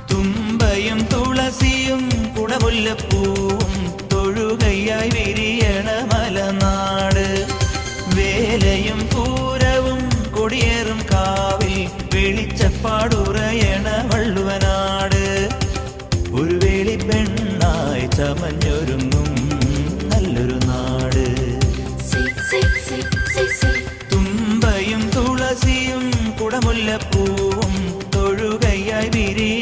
തുമ്പയും തുളസിയും കുടമുല്ലപ്പൂവും തൊഴുകയായി വിരിയണ മലനാട്. വേലയും പൂരവും കൊടിയേറും കാവിൽ വെളിച്ചപ്പാടുറയണ വള്ളുവനാട്. ഒരു വേളി പെണ്ണായി ചമഞ്ഞൊരുങ്ങും നല്ലൊരു നാട്. തുമ്പയും തുളസിയും കുടമുല്ലപ്പൂവും തൊഴുകയായി വിരിയ